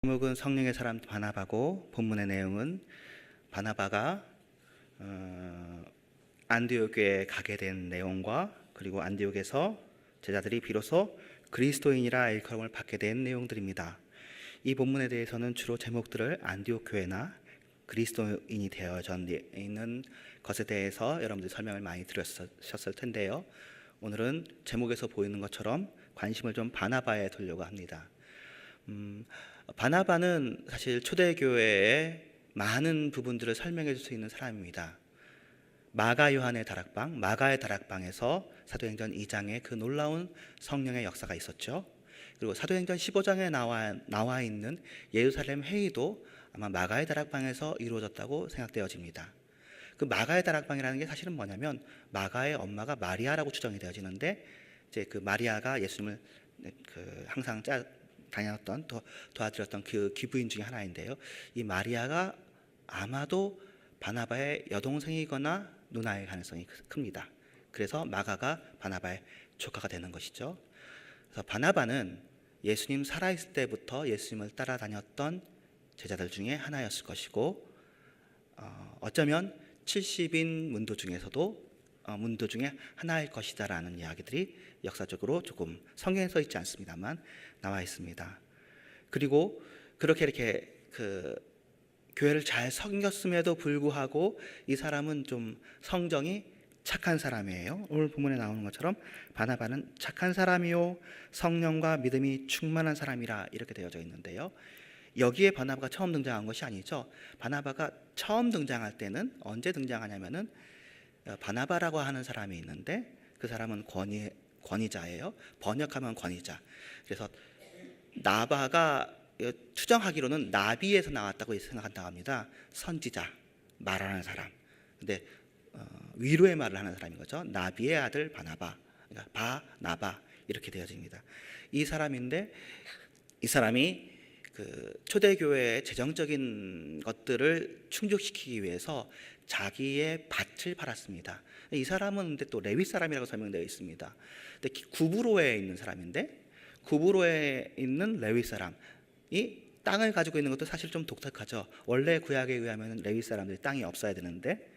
제목은 성령의 사람 바나바고 본문의 내용은 바나바가 안디옥에 가게 된 내용과 그리고 안디옥에서 제자들이 비로소 그리스도인이라 일컬음을 받게 된 내용들입니다. 이 본문에 대해서는 주로 제목들을 안디옥 교회나 그리스도인이 되어져 있는 것에 대해서 여러분들이 설명을 많이 들으셨을 텐데요. 오늘은 제목에서 보이는 것처럼 관심을 좀 바나바에 두려고 합니다. 바나바는 사실 초대교회의 많은 부분들을 설명해 줄 수 있는 사람입니다. 마가 요한의 다락방, 마가의 다락방에서 사도행전 2장에 그 놀라운 성령의 역사가 있었죠. 그리고 사도행전 15장에 나와 있는 예루살렘 회의도 아마 마가의 다락방에서 이루어졌다고 생각되어집니다. 그 마가의 다락방이라는 게 사실은 뭐냐면 마가의 엄마가 마리아라고 추정이 되어지는데 이제 그 마리아가 예수님을 항상 다녔던 도와드렸던 그 귀부인 중에 하나인데요. 이 마리아가 아마도 바나바의 여동생이거나 누나일 가능성이 큽니다. 그래서 마가가 바나바의 조카가 되는 것이죠. 그래서 바나바는 예수님 살아있을 때부터 예수님을 따라다녔던 제자들 중에 하나였을 것이고 어쩌면 70인 문도 중에서도 문도 중에 하나일 것이다라는 이야기들이 역사적으로 조금 성경에 써 있지 않습니다만 나와 있습니다. 그리고 그렇게 이렇게 교회를 잘 섬겼음에도 불구하고 이 사람은 좀 성정이 착한 사람이에요. 오늘 본문에 나오는 것처럼 바나바는 착한 사람이요 성령과 믿음이 충만한 사람이라 이렇게 되어져 있는데요. 여기에 바나바가 처음 등장한 것이 아니죠. 바나바가 처음 등장할 때는 언제 등장하냐면은 바나바라고 하는 사람이 있는데 그 사람은 권위자예요. 번역하면 권위자. 그래서 나바가 추정하기로는 나비에서 나왔다고 생각한다고 합니다. 선지자, 말하는 사람. 근데 위로의 말을 하는 사람인 거죠. 나비의 아들 바나바, 그러니까 바나바 이렇게 되어집니다. 이 사람인데 이 사람이 초대교회의 재정적인 것들을 충족시키기 위해서 자기의 밭을 팔았습니다. 이 사람은 근데 또 레위 사람이라고 설명되어 있습니다. 근데 구브로에 있는 사람인데 구브로에 있는 레위 사람이 땅을 가지고 있는 것도 사실 좀 독특하죠. 원래 구약에 의하면 레위 사람들이 땅이 없어야 되는데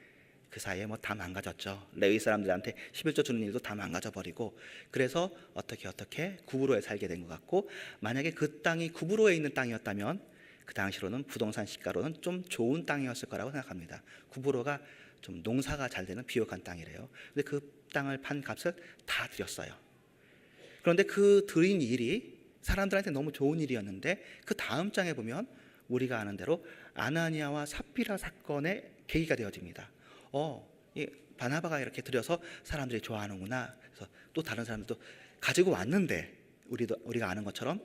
그 사이에 뭐 다 망가졌죠. 레위 사람들한테 11조 주는 일도 다 망가져버리고 그래서 어떻게 구브로에 살게 된 것 같고 만약에 그 땅이 구브로에 있는 땅이었다면 그 당시로는 부동산 시가로는 좀 좋은 땅이었을 거라고 생각합니다. 구브로가 좀 농사가 잘 되는 비옥한 땅이래요. 근데 그 땅을 판 값을 다 드렸어요. 그런데 그 드린 일이 사람들한테 너무 좋은 일이었는데 그 다음 장에 보면 우리가 아는 대로 아나니아와 삽비라 사건의 계기가 되어집니다. 이 바나바가 이렇게 드려서 사람들이 좋아하는구나. 그래서 또 다른 사람들도 가지고 왔는데 우리가 아는 것처럼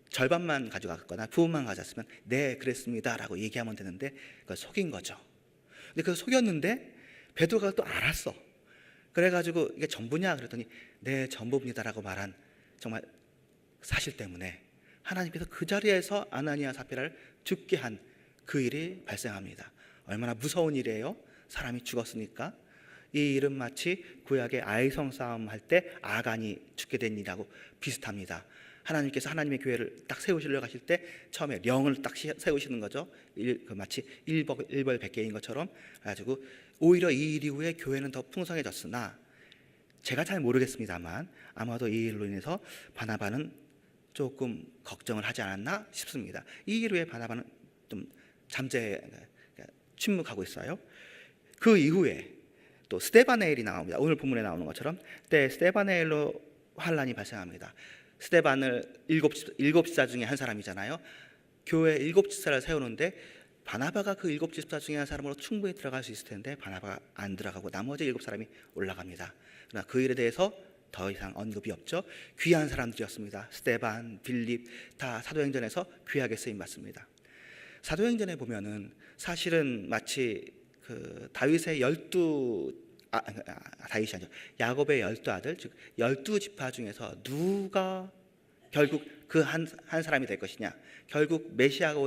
절반만 가져갔거나 부분만 가져왔으면 네 그랬습니다 라고 얘기하면 되는데 그걸 속인 거죠. 근데 그걸 속였는데 베드로가 또 알았어. 그래가지고 이게 전부냐 그랬더니 네 전부입니다 라고 말한 정말 사실 때문에 하나님께서 그 자리에서 아나니아 삽비라를 죽게 한 그 일이 발생합니다. 얼마나 무서운 일이에요. 사람이 죽었으니까. 이 일은 마치 구약의 아이성 싸움 할 때 아간이 죽게 된 일하고 비슷합니다. 하나님께서 하나님의 교회를 딱 세우시려고 하실 때 처음에 령을 딱 세우시는 거죠. 마치 일벌백계인 것처럼. 그래가지고 오히려 이 일 이후에 교회는 더 풍성해졌으나 제가 잘 모르겠습니다만 아마도 이 일로 인해서 바나바는 조금 걱정을 하지 않았나 싶습니다. 이 일 후에 바나바는 좀 침묵하고 있어요. 그 이후에 또 스데바네일이 나옵니다. 오늘 본문에 나오는 것처럼 스데바네일로 환란이 발생합니다. 스데반을 일곱 집사 중에 한 사람이잖아요. 교회 일곱 집사를 세우는데 바나바가 그 일곱 집사 중에 한 사람으로 충분히 들어갈 수 있을 텐데 바나바가 안 들어가고 나머지 일곱 사람이 올라갑니다. 그러나 그 일에 대해서 더 이상 언급이 없죠. 귀한 사람들이었습니다. 스데반, 빌립 다 사도행전에서 귀하게 쓰임 받습니다. 사도행전에 보면은 사실은 마치 다윗의 다윗이 아니죠. 야곱의 12아들, 즉 12지파 중에서 누가 결국 그 한 사람이 될 것이냐, 결국 메시아가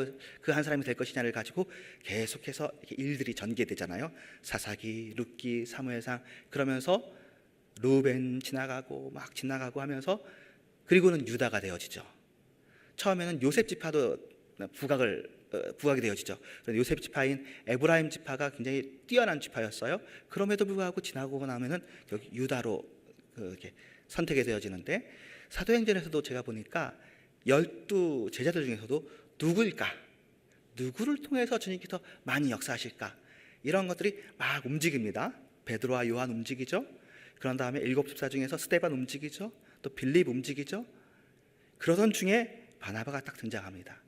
그 한 사람이 될 것이냐를 가지고 계속해서 일들이 전개되잖아요. 사사기, 룻기, 사무엘상 그러면서 루벤 지나가고 막 지나가고 하면서 그리고는 유다가 되어지죠. 처음에는 요셉 지파도 부각이 되어지죠. 요셉 지파인 에브라임 지파가 굉장히 뛰어난 지파였어요. 그럼에도 불구하고 지나고 나면은 여기 유다로 이렇게 선택이 되어지는데, 사도행전에서도 제가 보니까 12 제자들 중에서도 누구일까? 누구를 통해서 주님께서 많이 역사하실까? 이런 것들이 막 움직입니다. 베드로와 요한 움직이죠. 그런 다음에 7 집사 중에서 스데반 움직이죠. 또 빌립 움직이죠. 그러던 중에 바나바가 딱 등장합니다.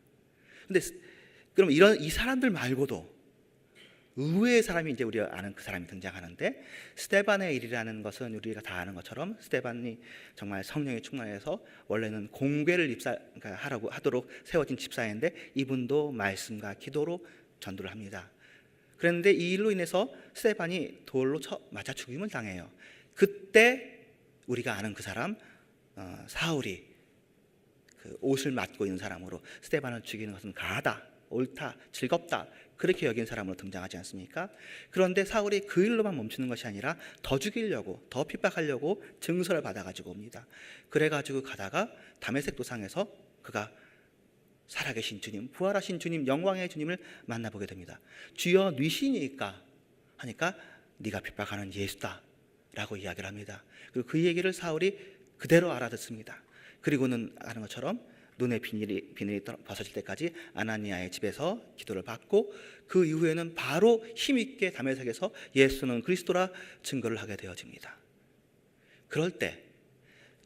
근데 그럼 이 사람들 말고도 의외의 사람이 이제 우리가 아는 그 사람이 등장하는데, 스데반의 일이라는 것은 우리가 다 아는 것처럼 스데반이 정말 성령에 충만해서 원래는 공궤를 하도록 세워진 집사인데, 이분도 말씀과 기도로 전도를 합니다. 그런데 이 일로 인해서 스데반이 돌로 맞아 죽임을 당해요. 그때 우리가 아는 그 사람 사울이 그 옷을 맞고 있는 사람으로 스데반을 죽이는 것은 가하다, 옳다, 즐겁다, 그렇게 여긴 사람으로 등장하지 않습니까? 그런데 사울이 그 일로만 멈추는 것이 아니라 더 죽이려고, 더 핍박하려고 증서를 받아가지고 옵니다. 그래가지고 가다가 다메섹 도상에서 그가 살아계신 주님, 부활하신 주님, 영광의 주님을 만나보게 됩니다. 주여 뉘시니까 하니까 네가 핍박하는 예수다 라고 이야기를 합니다. 그리고 그 얘기를 사울이 그대로 알아듣습니다. 그리고는 아는 것처럼 눈의 비늘이 벗어질 때까지 아나니아의 집에서 기도를 받고, 그 이후에는 바로 힘있게 다메섹에서 예수는 그리스도라 증거를 하게 되어집니다. 그럴 때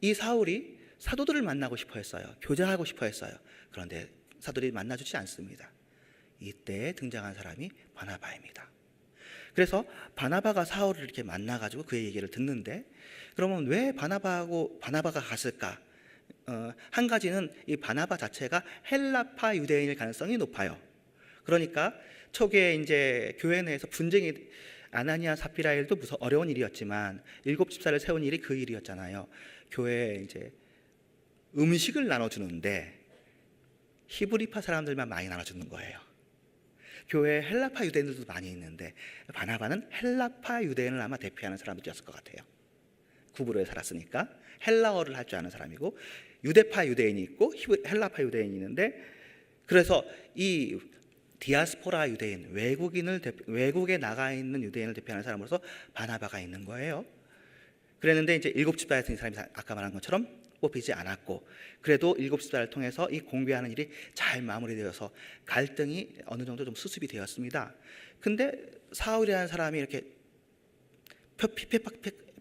이 사울이 사도들을 만나고 싶어 했어요. 교제하고 싶어 했어요. 그런데 사도들이 만나주지 않습니다. 이때 등장한 사람이 바나바입니다. 그래서 바나바가 사울을 이렇게 만나가지고 그의 얘기를 듣는데, 그러면 왜 바나바가 갔을까? 한 가지는 이 바나바 자체가 헬라파 유대인일 가능성이 높아요. 그러니까 초기에 이제 교회 내에서 분쟁이, 아나니아 삽비라 일도 어려운 일이었지만 7 집사를 세운 일이 그 일이었잖아요. 교회에 이제 음식을 나눠주는데 히브리파 사람들만 많이 나눠주는 거예요. 교회에 헬라파 유대인들도 많이 있는데 바나바는 헬라파 유대인을 아마 대표하는 사람들이었을 것 같아요. 구브로에 살았으니까 헬라어를 할 줄 아는 사람이고, 유대파 유대인이 있고 헬라파 유대인이 있는데, 그래서 이 디아스포라 유대인, 외국에 나가 있는 유대인을 대표하는 사람으로서 바나바가 있는 거예요. 그랬는데 이제 7 집사였던 이 사람이 아까 말한 것처럼 뽑히지 않았고, 그래도 7 집사를 통해서 이 공개하는 일이 잘 마무리되어서 갈등이 어느 정도 좀 수습이 되었습니다. 근데 사울이라는 사람이 이렇게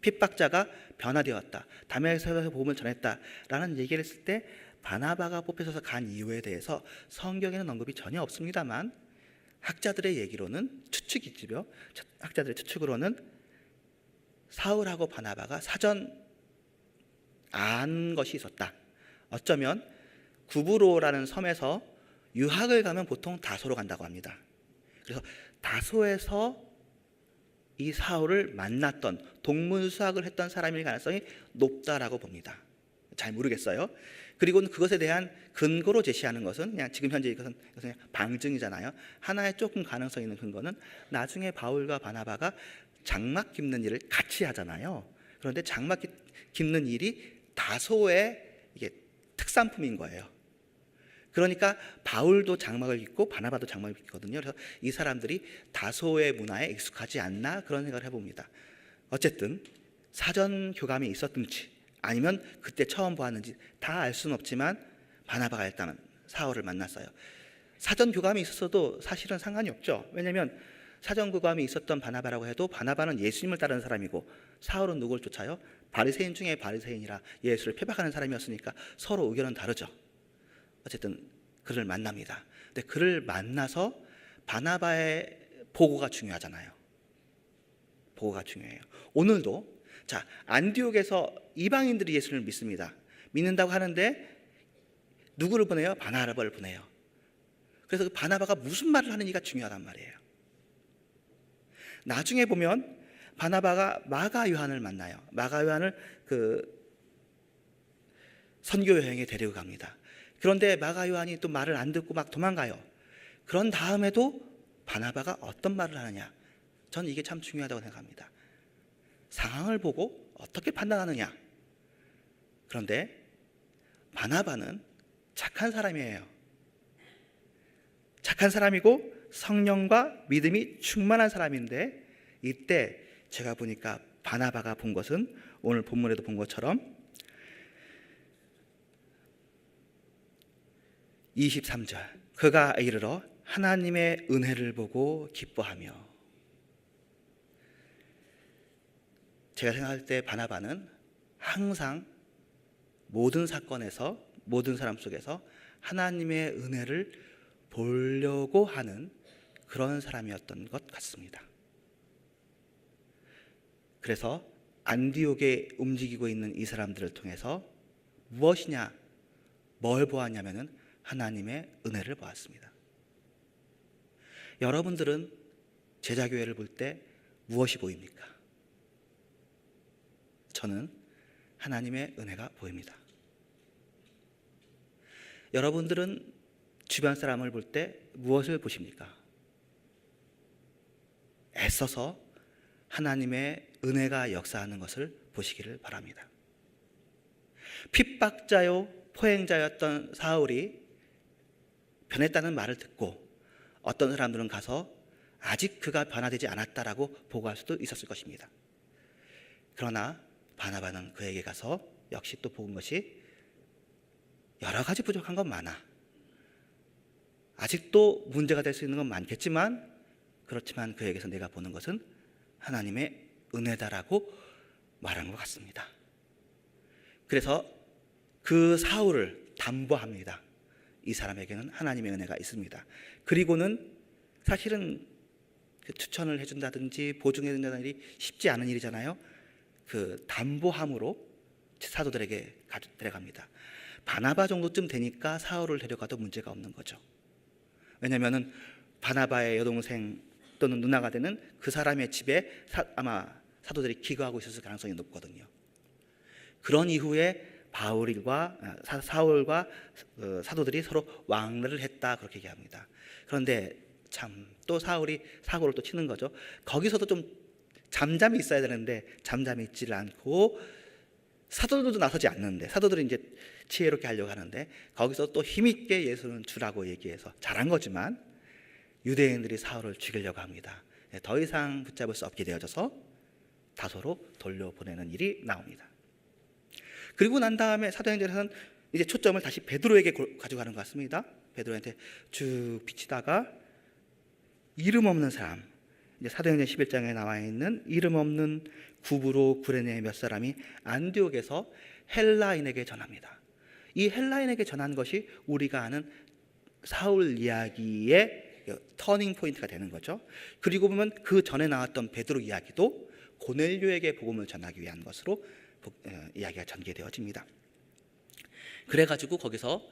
핍박자가 변화되었다, 다메섹에서 복음을 전했다라는 얘기를 했을 때 바나바가 뽑혀서 간 이유에 대해서 성경에는 언급이 전혀 없습니다만, 학자들의 얘기로는 추측이지요. 학자들의 추측으로는 사울하고 바나바가 사전 안 것이 있었다. 어쩌면 구브로라는 섬에서 유학을 가면 보통 다소로 간다고 합니다. 그래서 다소에서 이 사울을 만났던, 동문수학을 했던 사람일 가능성이 높다라고 봅니다. 잘 모르겠어요. 그리고는 그것에 대한 근거로 제시하는 것은 그냥 지금 현재 이것은 그냥 방증이잖아요. 하나의 조금 가능성 있는 근거는 나중에 바울과 바나바가 장막 깁는 일을 같이 하잖아요. 그런데 장막 깁는 일이 다소의 이게 특산품인 거예요. 그러니까 바울도 장막을 입고 바나바도 장막을 입거든요. 그래서 이 사람들이 다소의 문화에 익숙하지 않나, 그런 생각을 해봅니다. 어쨌든 사전 교감이 있었든지 아니면 그때 처음 보았는지 다 알 수는 없지만 바나바가 일단은 사울을 만났어요. 사전 교감이 있었어도 사실은 상관이 없죠. 왜냐하면 사전 교감이 있었던 바나바라고 해도 바나바는 예수님을 따르는 사람이고 사울은 누굴 쫓아요? 바리새인 중에 바리새인이라 예수를 핍박하는 사람이었으니까 서로 의견은 다르죠. 어쨌든 그를 만납니다. 근데 그를 만나서 바나바의 보고가 중요하잖아요. 보고가 중요해요. 오늘도 자, 안디옥에서 이방인들이 예수를 믿습니다. 믿는다고 하는데 누구를 보내요? 바나바를 보내요. 그래서 그 바나바가 무슨 말을 하는지가 중요하단 말이에요. 나중에 보면 바나바가 마가 요한을 만나요. 마가 요한을 그 선교 여행에 데리고 갑니다. 그런데 마가 요한이 또 말을 안 듣고 막 도망가요. 그런 다음에도 바나바가 어떤 말을 하느냐, 저는 이게 참 중요하다고 생각합니다. 상황을 보고 어떻게 판단하느냐. 그런데 바나바는 착한 사람이에요. 착한 사람이고 성령과 믿음이 충만한 사람인데, 이때 제가 보니까 바나바가 본 것은 오늘 본문에도 본 것처럼 23절, 그가 이르러 하나님의 은혜를 보고 기뻐하며. 제가 생각할 때 바나바는 항상 모든 사건에서, 모든 사람 속에서 하나님의 은혜를 보려고 하는 그런 사람이었던 것 같습니다. 그래서 안디옥에 움직이고 있는 이 사람들을 통해서 무엇이냐, 뭘 보았냐면은 하나님의 은혜를 보았습니다. 여러분들은 제자교회를 볼 때 무엇이 보입니까? 저는 하나님의 은혜가 보입니다. 여러분들은 주변 사람을 볼 때 무엇을 보십니까? 애써서 하나님의 은혜가 역사하는 것을 보시기를 바랍니다. 핍박자요 포행자였던 사울이 변했다는 말을 듣고 어떤 사람들은 가서 아직 그가 변화되지 않았다라고 보고할 수도 있었을 것입니다. 그러나 바나바는 그에게 가서 역시 또 본 것이 여러 가지 부족한 건 많아. 아직도 문제가 될 수 있는 건 많겠지만, 그렇지만 그에게서 내가 보는 것은 하나님의 은혜다라고 말한 것 같습니다. 그래서 그 사울을 담보합니다. 이 사람에게는 하나님의 은혜가 있습니다. 그리고는 사실은 추천을 해준다든지 보증해준다는 일이 쉽지 않은 일이잖아요. 그 담보함으로 사도들에게 데려갑니다. 바나바 정도쯤 되니까 사울을 데려가도 문제가 없는 거죠. 왜냐하면 바나바의 여동생 또는 누나가 되는 그 사람의 집에 아마 사도들이 기거하고 있었을 가능성이 높거든요. 그런 이후에 사울과 사도들이 서로 왕래를 했다, 그렇게 얘기합니다. 그런데 참 또 사울이 사고를 또 치는 거죠. 거기서도 좀 잠잠히 있어야 되는데 잠잠히 있지를 않고, 사도들도 나서지 않는데, 사도들은 이제 지혜롭게 하려고 하는데 거기서 또 힘있게 예수는 주라고 얘기해서 잘한 거지만 유대인들이 사울을 죽이려고 합니다. 더 이상 붙잡을 수 없게 되어져서 다소로 돌려보내는 일이 나옵니다. 그리고 난 다음에 사도행전에서는 이제 초점을 다시 베드로에게 가져가는 것 같습니다. 베드로한테 쭉 비치다가 이름 없는 사람, 이제 사도행전 11장에 나와 있는 이름 없는 구브로 구레네 몇 사람이 안디옥에서 헬라인에게 전합니다. 이 헬라인에게 전한 것이 우리가 아는 사울 이야기의 터닝 포인트가 되는 거죠. 그리고 보면 그 전에 나왔던 베드로 이야기도 고넬료에게 복음을 전하기 위한 것으로 이야기가 전개되어집니다. 그래가지고 거기서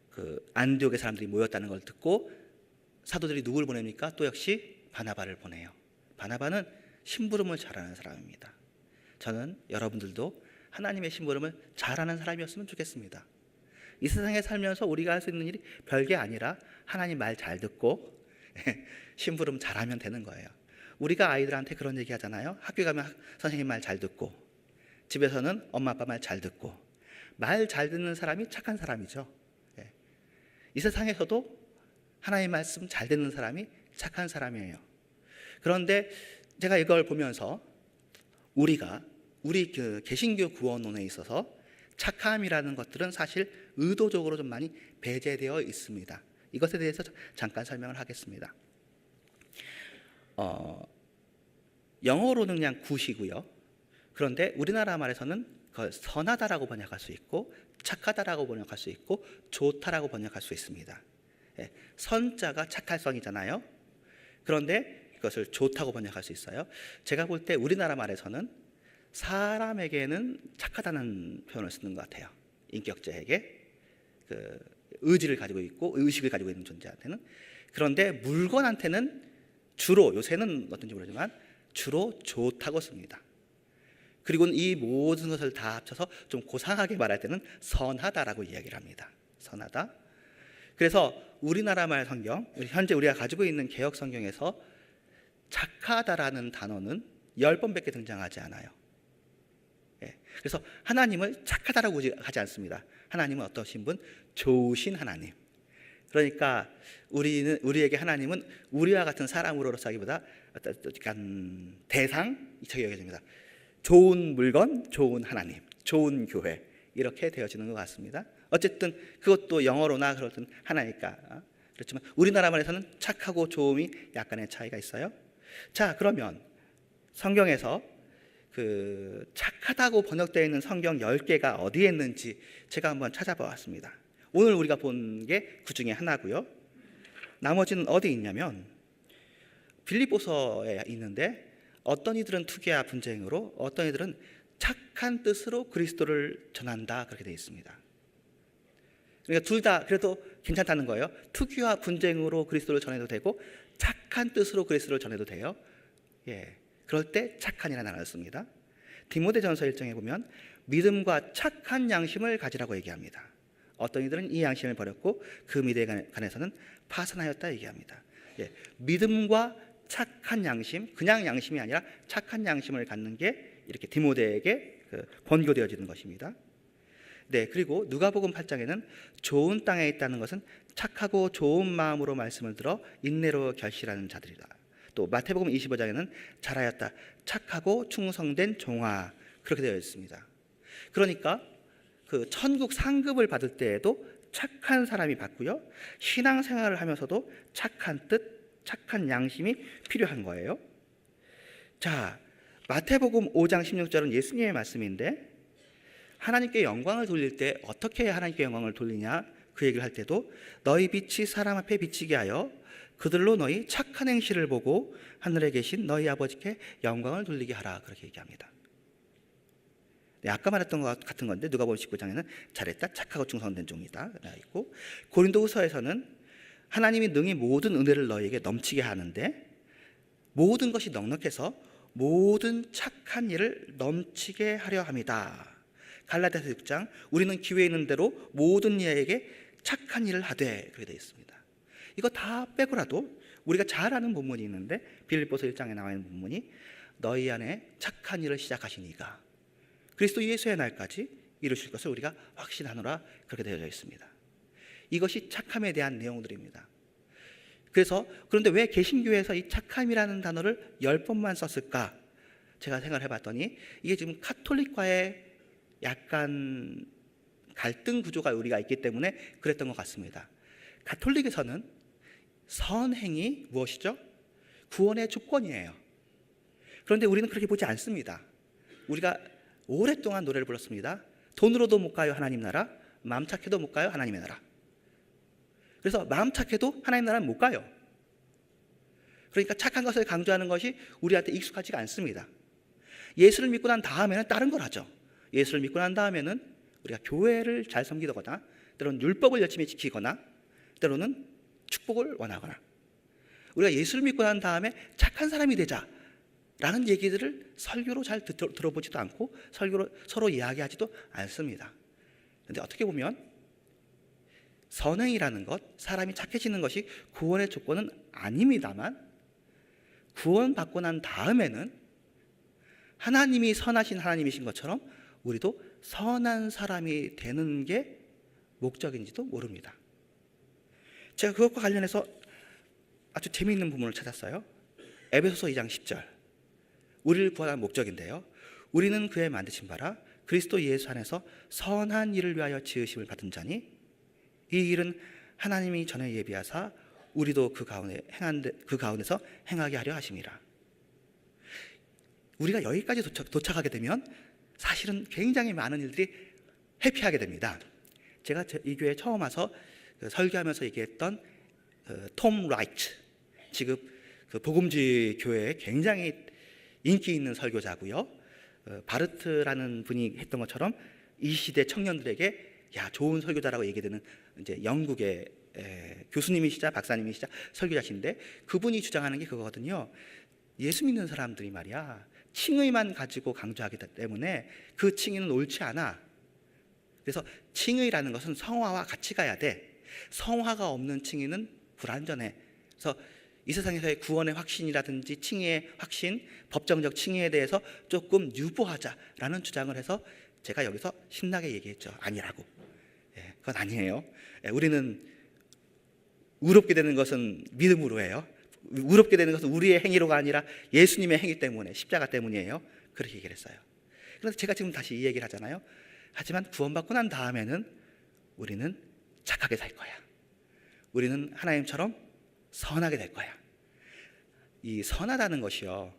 그 안디옥의 사람들이 모였다는 걸 듣고 사도들이 누굴 보냅니까? 또 역시 바나바를 보내요. 바나바는 심부름을 잘하는 사람입니다. 저는 여러분들도 하나님의 심부름을 잘하는 사람이었으면 좋겠습니다. 이 세상에 살면서 우리가 할 수 있는 일이 별게 아니라 하나님 말 잘 듣고 심부름 잘하면 되는 거예요. 우리가 아이들한테 그런 얘기 하잖아요. 학교 가면 선생님 말 잘 듣고, 집에서는 엄마 아빠 말 잘 듣고. 말 잘 듣는 사람이 착한 사람이죠. 이 세상에서도 하나님의 말씀 잘 듣는 사람이 착한 사람이에요. 그런데 제가 이걸 보면서 우리 그 개신교 구원론에 있어서 착함이라는 것들은 사실 의도적으로 좀 많이 배제되어 있습니다. 이것에 대해서 잠깐 설명을 하겠습니다. 영어로는 그냥 굿이고요. 그런데 우리나라 말에서는 선하다라고 번역할 수 있고, 착하다라고 번역할 수 있고, 좋다라고 번역할 수 있습니다. 선자가 착할성이잖아요. 그런데 이것을 좋다고 번역할 수 있어요. 제가 볼 때 우리나라 말에서는 사람에게는 착하다는 표현을 쓰는 것 같아요. 인격자에게, 그 의지를 가지고 있고 의식을 가지고 있는 존재한테는. 그런데 물건한테는 주로, 요새는 어떤지 모르지만 주로 좋다고 씁니다. 그리고 이 모든 것을 다 합쳐서 좀 고상하게 말할 때는 선하다라고 이야기를 합니다. 선하다. 그래서 우리나라 말 성경, 현재 우리가 가지고 있는 개역 성경에서 착하다라는 단어는 10번밖에 등장하지 않아요. 그래서 하나님을 착하다라고 하지 않습니다. 하나님은 어떠신 분? 좋으신 하나님. 그러니까 우리에게 하나님은 우리와 같은 사람으로서기보다 약간 대상처럼 여겨집니다. 좋은 물건, 좋은 하나님, 좋은 교회, 이렇게 되어지는 것 같습니다. 어쨌든 그것도 영어로나 그렇든 하나니까. 그렇지만 우리나라말에서는 착하고 좋음이 약간의 차이가 있어요. 자, 그러면 성경에서 그 착하다고 번역되어 있는 성경 10개가 어디에 있는지 제가 한번 찾아보았습니다. 오늘 우리가 본 게 그 중에 하나고요. 나머지는 어디 있냐면 빌립보서에 있는데, 어떤 이들은 투기와 분쟁으로, 어떤 이들은 착한 뜻으로 그리스도를 전한다, 그렇게 되어 있습니다. 그러니까 둘 다 그래도 괜찮다는 거예요. 투기와 분쟁으로 그리스도를 전해도 되고 착한 뜻으로 그리스도를 전해도 돼요. 예, 그럴 때 착한이라는 단어를 씁니다. 디모데전서 1장에 보면 믿음과 착한 양심을 가지라고 얘기합니다. 어떤 이들은 이 양심을 버렸고 그 미래에 관해서는 파산하였다 얘기합니다. 예, 믿음과 착한 양심, 그냥 양심이 아니라 착한 양심을 갖는 게 이렇게 디모데에게 권고되어지는 것입니다. 네, 그리고 누가복음 8장에는 좋은 땅에 있다는 것은 착하고 좋은 마음으로 말씀을 들어 인내로 결실하는 자들이다. 또 마태복음 25장에는 잘하였다, 착하고 충성된 종아, 그렇게 되어 있습니다. 그러니까 그 천국 상급을 받을 때에도 착한 사람이 받고요, 신앙생활을 하면서도 착한 뜻, 착한 양심이 필요한 거예요. 자, 마태복음 5장 16절은 예수님의 말씀인데, 하나님께 영광을 돌릴 때 어떻게 하나님께 영광을 돌리냐, 그 얘기를 할 때도 너희 빛이 사람 앞에 비치게 하여 그들로 너희 착한 행실을 보고 하늘에 계신 너희 아버지께 영광을 돌리게 하라, 그렇게 얘기합니다. 네, 아까 말했던 것 같은 건데 누가복음 19장에는 잘했다, 착하고 충성된 종이다 있고, 고린도후서에서는 하나님이 능히 모든 은혜를 너희에게 넘치게 하는데 모든 것이 넉넉해서 모든 착한 일을 넘치게 하려 함이다. 갈라디아서 6장 우리는 기회 있는 대로 모든 이에게 착한 일을 하되, 그렇게 되어 있습니다. 이거 다 빼고라도 우리가 잘 아는 본문이 있는데, 빌립보서 1장에 나와 있는 본문이 너희 안에 착한 일을 시작하신 이가 그리스도 예수의 날까지 이루실 것을 우리가 확신하노라, 그렇게 되어져 있습니다. 이것이 착함에 대한 내용들입니다. 그래서 그런데 왜 개신교에서 이 착함이라는 단어를 10번만 썼을까? 제가 생각을 해봤더니 이게 지금 카톨릭과의 약간 갈등 구조가 우리가 있기 때문에 그랬던 것 같습니다. 가톨릭에서는 선행이 무엇이죠? 구원의 조건이에요. 그런데 우리는 그렇게 보지 않습니다. 우리가 오랫동안 노래를 불렀습니다. 돈으로도 못 가요 하나님 나라, 마음 착해도 못 가요 하나님의 나라. 그래서 마음 착해도 하나님 나라는 못 가요. 그러니까 착한 것을 강조하는 것이 우리한테 익숙하지가 않습니다. 예수를 믿고 난 다음에는 다른 걸 하죠. 예수를 믿고 난 다음에는 우리가 교회를 잘 섬기거나, 때로는 율법을 열심히 지키거나, 때로는 축복을 원하거나, 우리가 예수를 믿고 난 다음에 착한 사람이 되자라는 얘기들을 설교로 잘 들어보지도 않고 설교로 서로 이야기하지도 않습니다. 그런데 어떻게 보면 선행이라는 것, 사람이 착해지는 것이 구원의 조건은 아닙니다만, 구원받고 난 다음에는 하나님이 선하신 하나님이신 것처럼 우리도 선한 사람이 되는 게 목적인지도 모릅니다. 제가 그것과 관련해서 아주 재미있는 부분을 찾았어요. 에베소서 2장 10절, 우리를 구원한 목적인데요, 우리는 그의 만드신 바라 그리스도 예수 안에서 선한 일을 위하여 지으심을 받은 자니 이 일은 하나님이 전에 예비하사 우리도 그 가운데서 행하게 하려 하심이라. 우리가 여기까지 도착하게 되면 사실은 굉장히 많은 일들이 회피하게 됩니다. 제가 이 교회에 처음 와서 설교하면서 얘기했던 톰 라이트, 지금 그 복음주의 교회에 굉장히 인기 있는 설교자고요. 바르트라는 분이 했던 것처럼 이 시대 청년들에게 야, 좋은 설교자라고 얘기되는 이제 영국의 교수님이시자 박사님이시자 설교자신데, 그분이 주장하는 게 그거거든요. 예수 믿는 사람들이 말이야, 칭의만 가지고 강조하기 때문에 그 칭의는 옳지 않아. 그래서 칭의라는 것은 성화와 같이 가야 돼. 성화가 없는 칭의는 불완전해. 그래서 이 세상에서의 구원의 확신이라든지 칭의의 확신, 법정적 칭의에 대해서 조금 유보하자라는 주장을 해서 제가 여기서 신나게 얘기했죠. 아니라고. 그건 아니에요. 우리는 의롭게 되는 것은 믿음으로 해요. 의롭게 되는 것은 우리의 행위로가 아니라 예수님의 행위 때문에, 십자가 때문이에요. 그렇게 얘기를 했어요. 그런데 제가 지금 다시 이 얘기를 하잖아요. 하지만 구원받고 난 다음에는 우리는 착하게 살 거야. 우리는 하나님처럼 선하게 될 거야. 이 선하다는 것이요,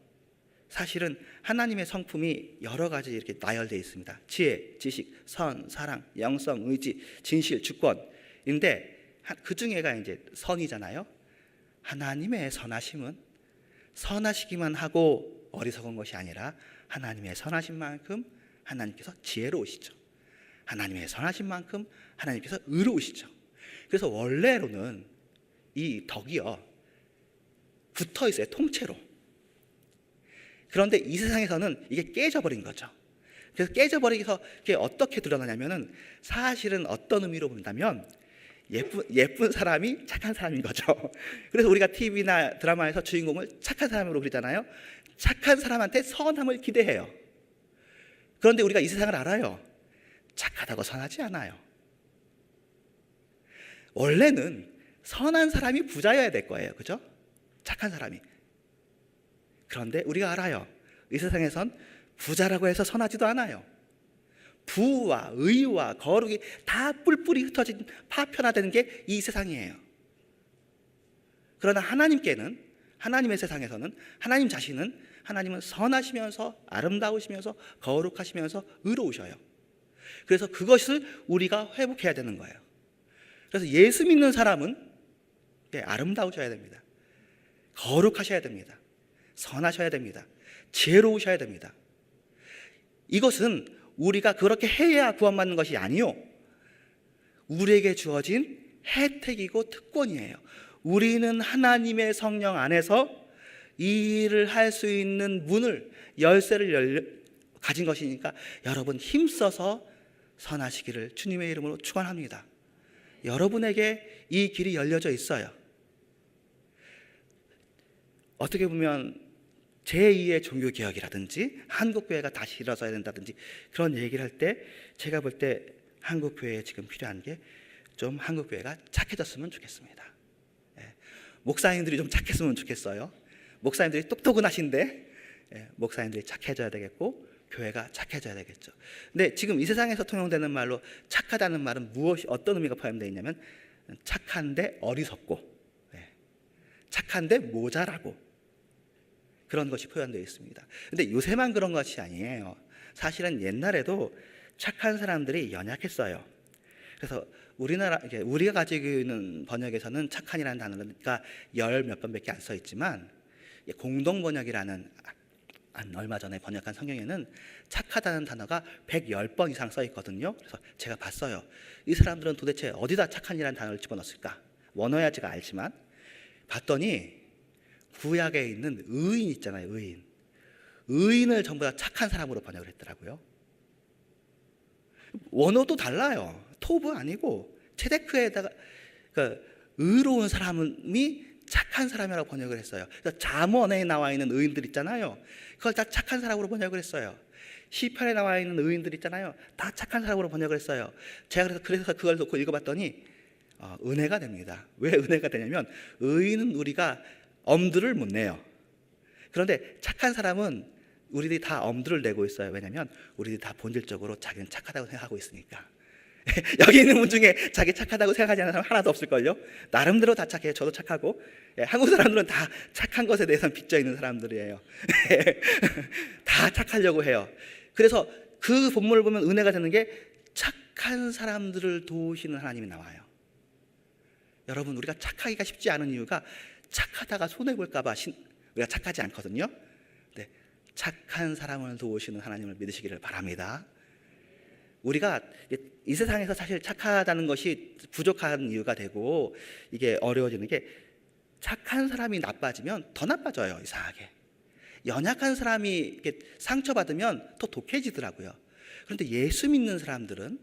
사실은 하나님의 성품이 여러 가지 이렇게 나열되어 있습니다. 지혜, 지식, 선, 사랑, 영성, 의지, 진실, 주권인데 그 중에가 이제 선이잖아요. 하나님의 선하심은 선하시기만 하고 어리석은 것이 아니라 하나님의 선하신 만큼 하나님께서 지혜로우시죠. 하나님의 선하신 만큼 하나님께서 의로우시죠. 그래서 원래로는 이 덕이요 붙어 있어요, 통째로. 그런데 이 세상에서는 이게 깨져버린 거죠. 그래서 깨져버리기서 이게 어떻게 드러나냐면은 사실은 어떤 의미로 본다면 예쁜 사람이 착한 사람인 거죠. 그래서 우리가 TV나 드라마에서 주인공을 착한 사람으로 그리잖아요. 착한 사람한테 선함을 기대해요. 그런데 우리가 이 세상을 알아요. 착하다고 선하지 않아요. 원래는 선한 사람이 부자여야 될 거예요. 그죠? 착한 사람이. 그런데 우리가 알아요. 이 세상에선 부자라고 해서 선하지도 않아요. 부와 의와 거룩이 다 뿔뿔이 흩어진 파편화되는 게 이 세상이에요. 그러나 하나님께는, 하나님의 세상에서는 하나님 자신은, 하나님은 선하시면서 아름다우시면서 거룩하시면서 의로우셔요. 그래서 그것을 우리가 회복해야 되는 거예요. 그래서 예수 믿는 사람은 아름다우셔야 됩니다. 거룩하셔야 됩니다. 선하셔야 됩니다. 지혜로우셔야 됩니다. 이것은 우리가 그렇게 해야 구원받는 것이 아니요, 우리에게 주어진 혜택이고 특권이에요. 우리는 하나님의 성령 안에서 이 일을 할 수 있는 문을, 열쇠를 가진 것이니까 여러분 힘써서 선하시기를 주님의 이름으로 축원합니다. 여러분에게 이 길이 열려져 있어요. 어떻게 보면 제2의 종교개혁이라든지 한국교회가 다시 일어서야 된다든지 그런 얘기를 할 때 제가 볼 때 한국교회에 지금 필요한 게 좀 한국교회가 착해졌으면 좋겠습니다. 목사님들이 좀 착했으면 좋겠어요. 목사님들이 똑똑은 하신데 목사님들이 착해져야 되겠고 교회가 착해져야 되겠죠. 근데 지금 이 세상에서 통용되는 말로 착하다는 말은 무엇이, 어떤 의미가 포함되어 있냐면 착한데 어리석고 착한데 모자라고 그런 것이 표현되어 있습니다. 근데 요새만 그런 것이 아니에요. 사실은 옛날에도 착한 사람들이 연약했어요. 그래서 우리가 가지고 있는 번역에서는 착한이라는 단어가 10몇 번밖에 안 써 있지만 공동 번역이라는 얼마 전에 번역한 성경에는 착하다는 단어가 110번 이상 써 있거든요. 그래서 제가 봤어요. 이 사람들은 도대체 어디다 착한이라는 단어를 집어넣었을까? 원어야 제가 알지만 봤더니 구약에 있는 의인 있잖아요. 의인을 전부 다 착한 사람으로 번역을 했더라고요. 원어도 달라요. 토브 아니고 체데크에다가 의로운 사람이 착한 사람이라고 번역을 했어요. 그래서 잠언에 나와 있는 의인들 있잖아요. 그걸 다 착한 사람으로 번역을 했어요. 시편에 나와 있는 의인들 있잖아요. 다 착한 사람으로 번역을 했어요. 제가 그래서 그걸 놓고 읽어봤더니 은혜가 됩니다. 왜 은혜가 되냐면 의인은 우리가 엄두를 못 내요. 그런데 착한 사람은 우리들이 다 엄두를 내고 있어요. 왜냐하면 우리들이 다 본질적으로 자기는 착하다고 생각하고 있으니까. 여기 있는 분 중에 자기 착하다고 생각하지 않는 사람 하나도 없을걸요. 나름대로 다 착해요. 저도 착하고. 한국 사람들은 다 착한 것에 대해서는 빚져 있는 사람들이에요. 다 착하려고 해요. 그래서 그 본문을 보면 은혜가 되는 게 착한 사람들을 도우시는 하나님이 나와요. 여러분, 우리가 착하기가 쉽지 않은 이유가 착하다가 손해볼까 봐 우리가 착하지 않거든요. 네, 착한 사람을 도우시는 하나님을 믿으시기를 바랍니다. 우리가 이 세상에서 사실 착하다는 것이 부족한 이유가 되고 이게 어려워지는 게 착한 사람이 나빠지면 더 나빠져요. 이상하게 연약한 사람이 이렇게 상처받으면 더 독해지더라고요. 그런데 예수 믿는 사람들은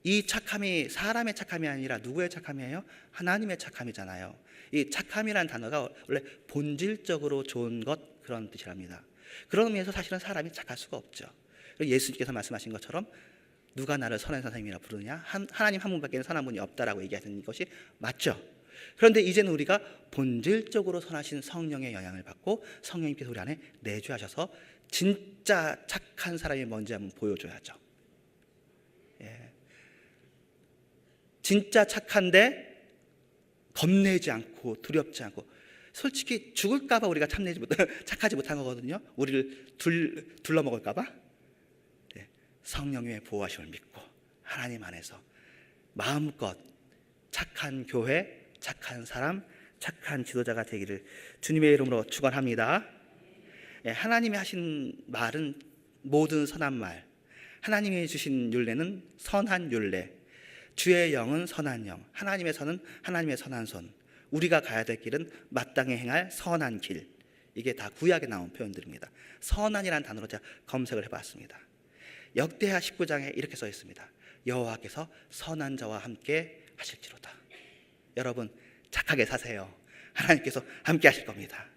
이 착함이 사람의 착함이 아니라 누구의 착함이에요? 하나님의 착함이잖아요. 이 착함이라는 단어가 원래 본질적으로 좋은 것, 그런 뜻이랍니다. 그런 의미에서 사실은 사람이 착할 수가 없죠. 예수님께서 말씀하신 것처럼 누가 나를 선한 선생님이라 부르느냐? 하나님 한 분밖에 선한 분이 없다라고 얘기하는 것이 맞죠. 그런데 이제는 우리가 본질적으로 선하신 성령의 영향을 받고 성령님께서 우리 안에 내주하셔서 진짜 착한 사람이 뭔지 한번 보여줘야죠. 예. 진짜 착한데 겁내지 않고 두렵지 않고, 솔직히 죽을까봐 우리가 착하지 못한 거거든요. 우리를 둘러먹을까봐. 네. 성령의 보호하심을 믿고 하나님 안에서 마음껏 착한 교회, 착한 사람, 착한 지도자가 되기를 주님의 이름으로 축원합니다. 네. 하나님이 하신 말은 모든 선한 말, 하나님이 주신 율례는 선한 율례, 주의 영은 선한 영, 하나님의 선은 하나님의 선한 손, 우리가 가야 될 길은 마땅히 행할 선한 길. 이게 다 구약에 나온 표현들입니다. 선한이라는 단어로 제가 검색을 해봤습니다. 역대하 19장에 이렇게 써 있습니다. 여호와께서 선한 자와 함께 하실지로다. 여러분 착하게 사세요. 하나님께서 함께 하실 겁니다.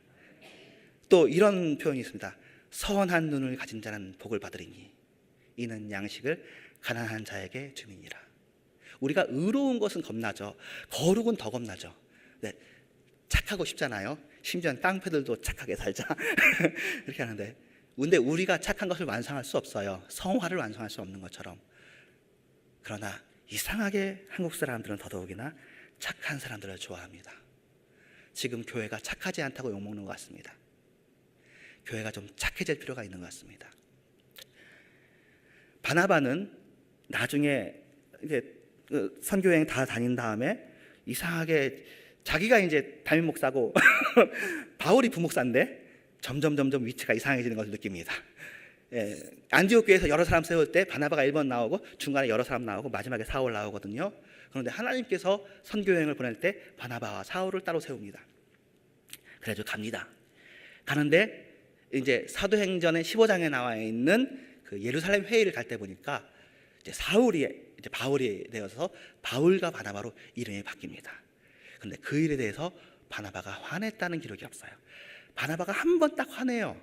또 이런 표현이 있습니다. 선한 눈을 가진 자는 복을 받으리니 이는 양식을 가난한 자에게 주민이라. 우리가 의로운 것은 겁나죠. 거룩은 더 겁나죠. 네, 착하고 싶잖아요. 심지어 깡패들도 착하게 살자 이렇게 하는데, 근데 우리가 착한 것을 완성할 수 없어요. 성화를 완성할 수 없는 것처럼. 그러나 이상하게 한국 사람들은 더더욱이나 착한 사람들을 좋아합니다. 지금 교회가 착하지 않다고 욕먹는 것 같습니다. 교회가 좀 착해질 필요가 있는 것 같습니다. 바나바는 나중에 이제 선교여행 다 다닌 다음에 이상하게 자기가 이제 담임 목사고 바울이 부목사인데 점점 위치가 이상해지는 것을 느낍니다. 예, 안디옥 교회에서 여러 사람 세울 때 바나바가 1번 나오고 중간에 여러 사람 나오고 마지막에 사울 나오거든요. 그런데 하나님께서 선교여행을 보낼 때 바나바와 사울을 따로 세웁니다. 그래가지고 갑니다. 가는데 이제 사도행전의 15장에 나와 있는 그 예루살렘 회의를 갈 때 보니까 이제 이제 바울이 되어서 바울과 바나바로 이름이 바뀝니다. 그런데 그 일에 대해서 바나바가 화냈다는 기록이 없어요. 바나바가 한 번 딱 화내요.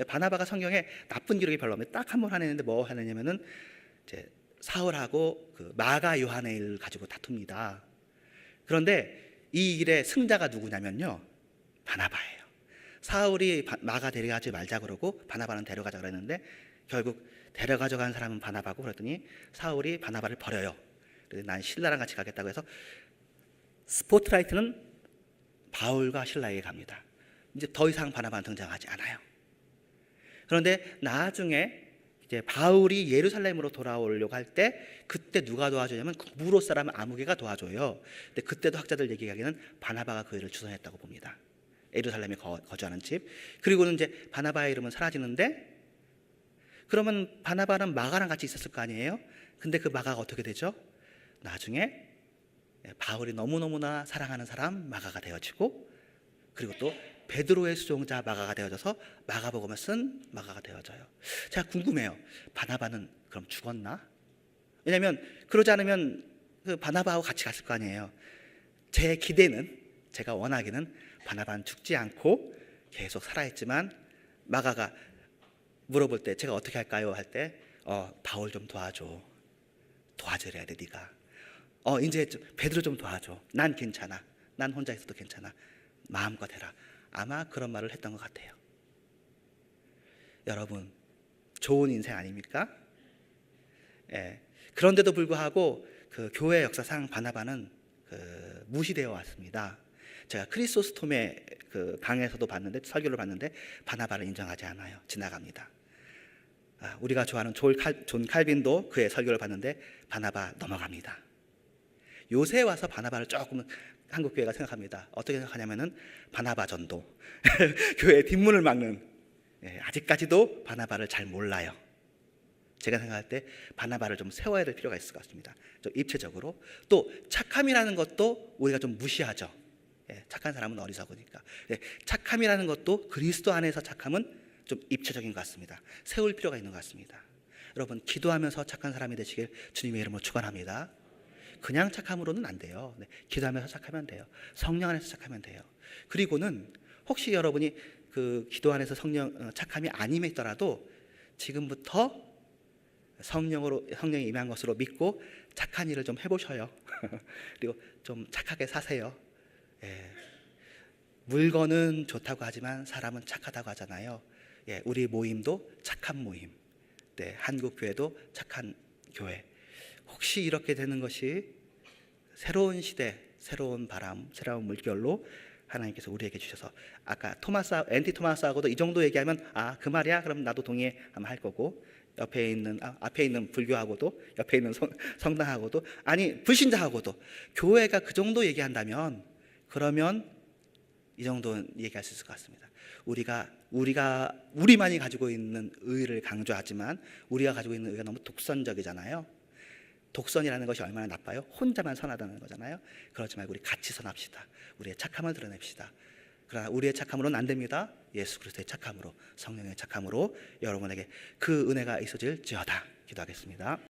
바나바가 성경에 나쁜 기록이 별로 없는데 딱 한 번 화내는데 뭐 화내냐면은 이제 사울하고 그 마가 요한의 일을 가지고 다툽니다. 그런데 이 일의 승자가 누구냐면요, 바나바예요. 사울이 마가 데려가지 말자 그러고 바나바는 데려가자 그랬는데 결국 데려가져간 사람은 바나바고, 그랬더니 사울이 바나바를 버려요. 그래서 난 신라랑 같이 가겠다고 해서 스포트라이트는 바울과 신라에게 갑니다. 이제 더 이상 바나바는 등장하지 않아요. 그런데 나중에 이제 바울이 예루살렘으로 돌아오려고 할 때 그때 누가 도와주냐면 무로 사람 아무개가 도와줘요. 근데 그때도 학자들 얘기하기에는 바나바가 그 일을 주선했다고 봅니다. 예루살렘에 거주하는 집. 그리고는 이제 바나바의 이름은 사라지는데, 그러면 바나바는 마가랑 같이 있었을 거 아니에요? 근데 그 마가가 어떻게 되죠? 나중에 바울이 너무너무나 사랑하는 사람 마가가 되어지고, 그리고 또 베드로의 수종자 마가가 되어져서 마가복음을 쓴 마가가 되어져요. 제가 궁금해요. 바나바는 그럼 죽었나? 왜냐하면 그러지 않으면 그 바나바하고 같이 갔을 거 아니에요. 제 기대는, 제가 원하기는 바나바는 죽지 않고 계속 살아있지만 마가가 물어볼 때 제가 어떻게 할까요? 할 때 바울 좀 도와줘야 돼 네가. 이제 베드로 좀 도와줘. 난 괜찮아. 난 혼자 있어도 괜찮아. 마음껏 해라. 아마 그런 말을 했던 것 같아요. 여러분, 좋은 인생 아닙니까? 예. 그런데도 불구하고 그 교회 역사상 바나바는 무시되어 왔습니다. 제가 크리소스톰의 그 강에서도 봤는데, 설교를 봤는데 바나바를 인정하지 않아요. 지나갑니다. 우리가 좋아하는 존 칼빈도 그의 설교를 봤는데 바나바 넘어갑니다. 요새 와서 바나바를 조금 한국 교회가 생각합니다. 어떻게 생각하냐면은 바나바 전도 교회 뒷문을 막는, 아직까지도 바나바를 잘 몰라요. 제가 생각할 때 바나바를 좀 세워야 될 필요가 있을 것 같습니다. 좀 입체적으로. 또 착함이라는 것도 우리가 좀 무시하죠. 착한 사람은 어리석으니까. 착함이라는 것도 그리스도 안에서 착함은 좀 입체적인 것 같습니다. 세울 필요가 있는 것 같습니다. 여러분, 기도하면서 착한 사람이 되시길 주님의 이름으로 축원합니다. 그냥 착함으로는 안 돼요. 기도하면서 착하면 돼요. 성령 안에서 착하면 돼요. 그리고는 혹시 여러분이 그 기도 안에서 성령 착함이 아님에 있더라도 지금부터 성령이 임한 것으로 믿고 착한 일을 좀 해보셔요. 그리고 좀 착하게 사세요. 예. 물건은 좋다고 하지만 사람은 착하다고 하잖아요. 예, 우리 모임도 착한 모임, 네, 한국 교회도 착한 교회. 혹시 이렇게 되는 것이 새로운 시대, 새로운 바람, 새로운 물결로 하나님께서 우리에게 주셔서, 아까 앤티 토마스하고도 이 정도 얘기하면 그 말이야? 그럼 나도 동의해 아마 할 거고, 앞에 있는 불교하고도, 옆에 있는 성당하고도, 아니 불신자하고도 교회가 그 정도 얘기한다면, 그러면 이 정도는 얘기할 수 있을 것 같습니다. 우리만이 가지고 있는 의를 강조하지만 우리가 가지고 있는 의가 너무 독선적이잖아요. 독선이라는 것이 얼마나 나빠요? 혼자만 선하다는 거잖아요. 그러지 말고 우리 같이 선합시다. 우리의 착함을 드러냅시다. 그러나 우리의 착함으로는 안 됩니다. 예수 그리스도의 착함으로, 성령의 착함으로 여러분에게 그 은혜가 있어질지어다. 기도하겠습니다.